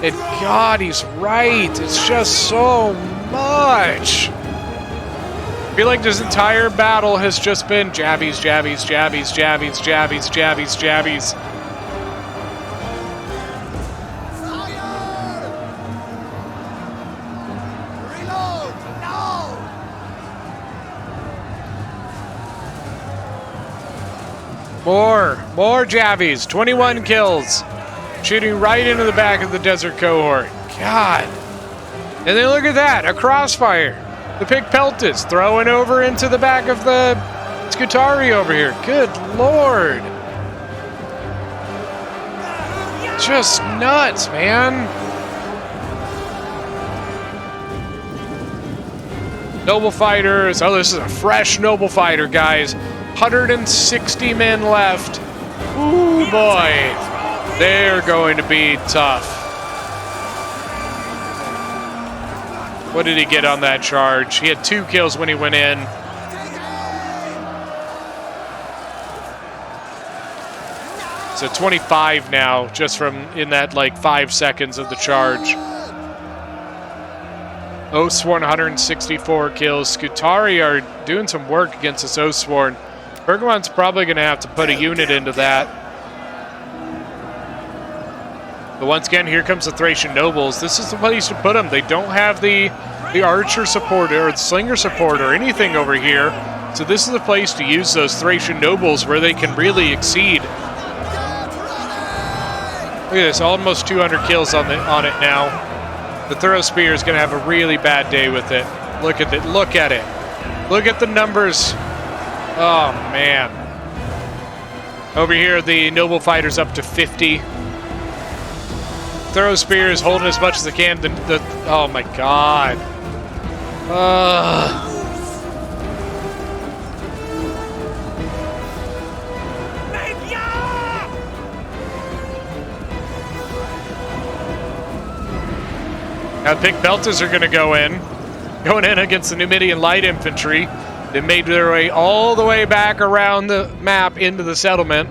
And God, he's right. It's just so much. I feel like this entire battle has just been javies, javies, javies, javies, javies, javies, javies. Reload! No! More javies. 21 kills. Shooting right into the back of the desert cohort. God. And then look at that, a crossfire. The Pig Peltis throwing over into the back of the Scutari over here. Good Lord. Just nuts, man. Noble fighters. Oh, this is a fresh noble fighter, guys. 160 men left. Ooh, boy. They're going to be tough. What did he get on that charge? He had 2 kills when he went in. So 25 now, just from in that like 5 seconds of the charge. Oathsworn 164 kills. Scutari are doing some work against this Oathsworn. Bergamon's probably going to have to put a unit into that. But once again, here comes the Thracian nobles. This is the place to put them. They don't have the archer support or the slinger support or anything over here. So this is the place to use those Thracian nobles where they can really exceed. Look at this, almost 200 kills on it now. The Thorough Spear is going to have a really bad day with it. Look at it. Look at it. Look at the numbers. Oh, man. Over here, the noble fighter's up to 50. Throw spears holding as much as they can. Oh, my God. Now, the big belters are going to go in. Going in against the Numidian light infantry. They made their way all the way back around the map into the settlement.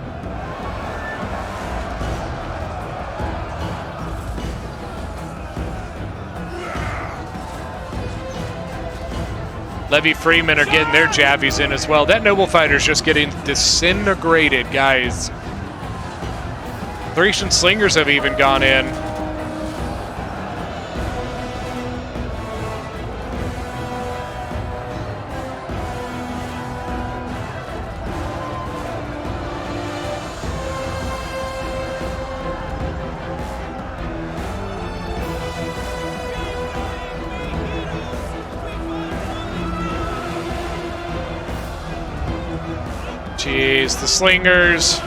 Levy Freemen are getting their javies in as well. That noble fighter's just getting disintegrated, guys. Thracian slingers have even gone in. Jeez, the slingers.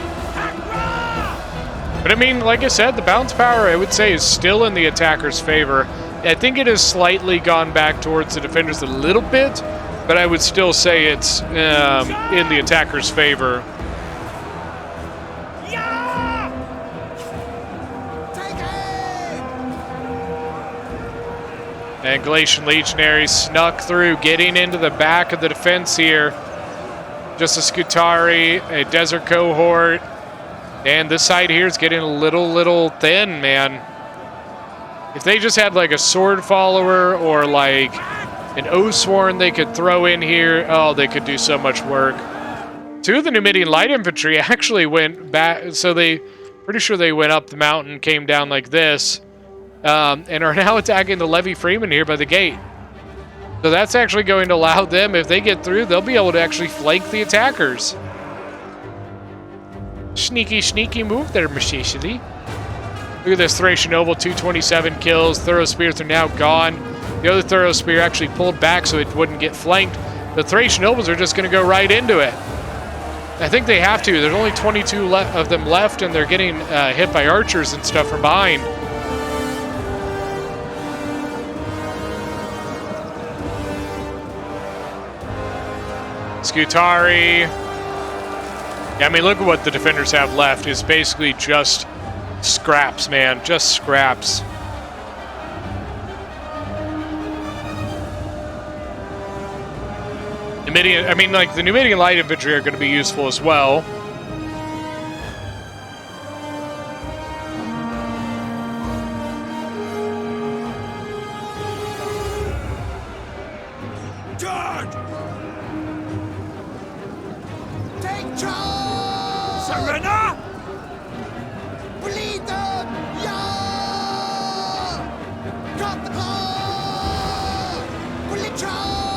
But I mean, like I said, the bounce power, I would say, is still in the attacker's favor. I think it has slightly gone back towards the defenders a little bit, but I would still say it's in the attacker's favor. And Galatian Legionaries snuck through, getting into the back of the defense here. Just a Scutari, a desert cohort, and this side here is getting a little thin, man. If they just had like a sword follower or like an Oathsworn they could throw in here, oh, they could do so much work. Two of the Numidian light infantry actually went back, so pretty sure they went up the mountain, came down like this, and are now attacking the Levy Freeman here by the gate. So that's actually going to allow them, if they get through, they'll be able to actually flank the attackers. Sneaky move there, Mashishili. Look at this Thracian Noble, 227 kills. Thorough Spears are now gone. The other Thorough Spear actually pulled back so it wouldn't get flanked. The Thracian Nobles are just going to go right into it. I think they have to. There's only 22 of them left, and they're getting hit by archers and stuff from behind. Scutari. Yeah, I mean, look at what the defenders have left. It's basically just scraps, man. Just scraps. The Numidian light infantry are going to be useful as well.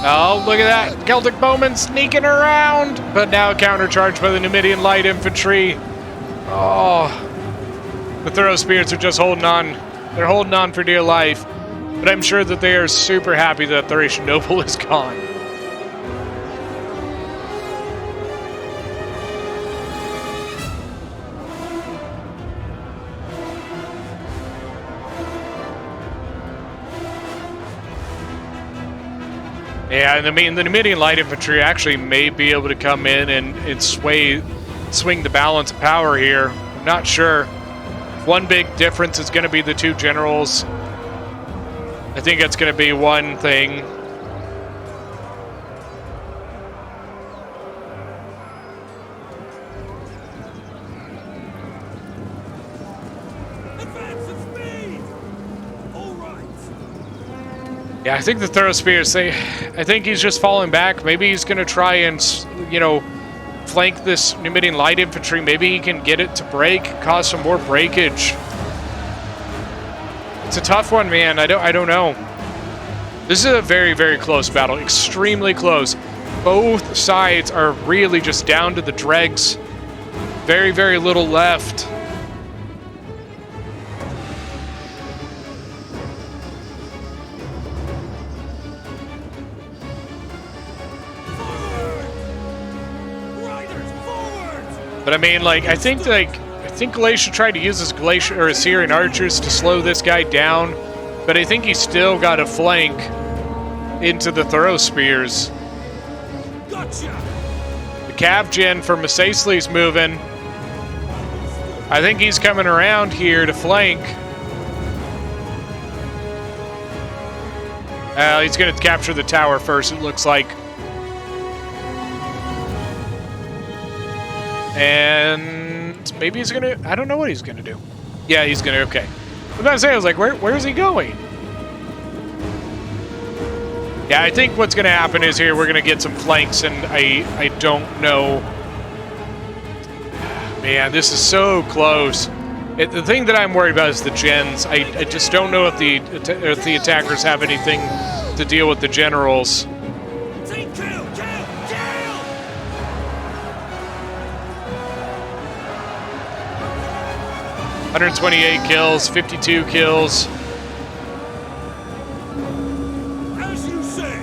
Oh, look at that. Celtic bowmen sneaking around. But now countercharged by the Numidian light infantry. Oh. The Thorough Spears are just holding on. They're holding on for dear life. But I'm sure that they are super happy that Thracian Noble is gone. Yeah, and I mean, the Numidian light infantry actually may be able to come in and swing the balance of power here. I'm not sure. One big difference is going to be the two generals. I think it's going to be one thing. Yeah, I think the Thorough Spears, I think he's just falling back. Maybe he's going to try and, flank this Numidian light infantry. Maybe he can get it to break, cause some more breakage. It's a tough one, man. I don't know. This is a very, very close battle. Extremely close. Both sides are really just down to the dregs. Very, very little left. But I mean, like, I think Galatia tried to use his Galatia or Assyrian archers to slow this guy down, but I think he still got a flank into the throw spears. Gotcha. The Cav Gen for Masaisley's moving. I think he's coming around here to flank. He's going to capture the tower first, it looks like. And maybe he's going to... I don't know what he's going to do. Yeah, he's going to... Okay. I was about to say, I was like, where is he going? Yeah, I think what's going to happen is here we're going to get some flanks, and I don't know. Man, this is so close. The thing that I'm worried about is the gens. I just don't know if the attackers have anything to deal with the generals. Take kill, kill! 128 kills, 52 kills. As you say.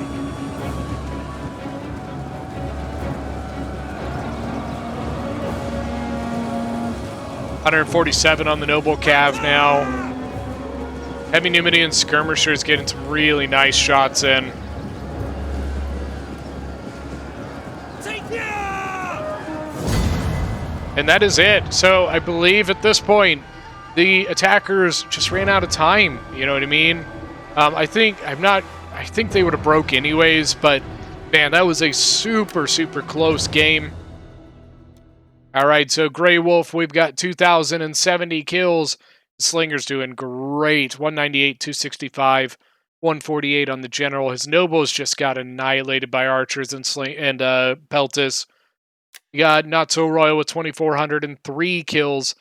147 on the Noble Cav now. Heavy Numidian skirmishers getting some really nice shots in. And that is it. So I believe at this point, the attackers just ran out of time. You know what I mean? I think they would have broke anyways, but man, that was a super, super close game. All right, so Grey Wolf, we've got 2,070 kills. Slinger's doing great. 198, 265, 148 on the general. His nobles just got annihilated by archers and Peltis. You got Not So Royal with 2,403 kills.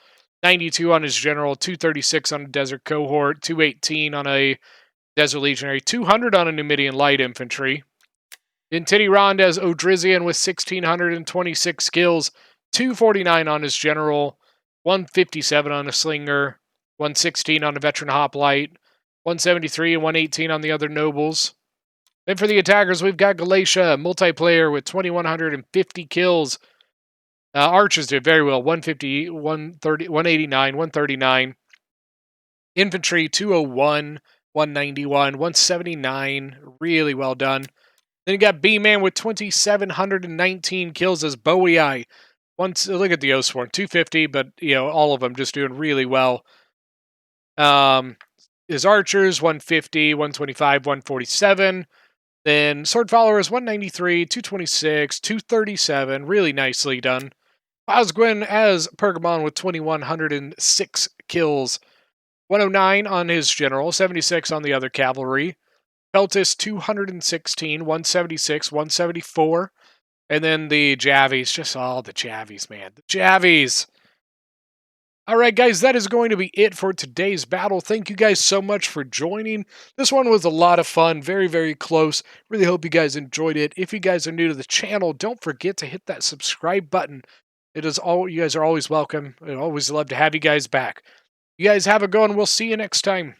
92 on his general, 236 on a desert cohort, 218 on a desert legionary, 200 on a Numidian light infantry. Then Titty Rondez Odrizian with 1,626 kills. 249 on his general, 157 on a slinger, 116 on a veteran hoplite, 173 and 118 on the other nobles. Then for the attackers, we've got Galatia, multiplayer with 2,150 kills. Archers did very well, 150, 130, 189, 139. Infantry, 201, 191, 179. Really well done. Then you got B-Man with 2,719 kills as Bowie Eye. Look at the Oathsworn, 250, but all of them just doing really well. His archers, 150, 125, 147. Then sword followers, 193, 226, 237. Really nicely done. Osgwin as Pergamon with 2,106 kills. 109 on his general, 76 on the other cavalry. Peltis, 216, 176, 174. And then the Javies, just all the Javies, man. The Javies. All right, guys, that is going to be it for today's battle. Thank you guys so much for joining. This one was a lot of fun, very, very close. Really hope you guys enjoyed it. If you guys are new to the channel, don't forget to hit that subscribe button. You guys are always welcome. I'd always love to have you guys back. You guys have a good one. We'll see you next time.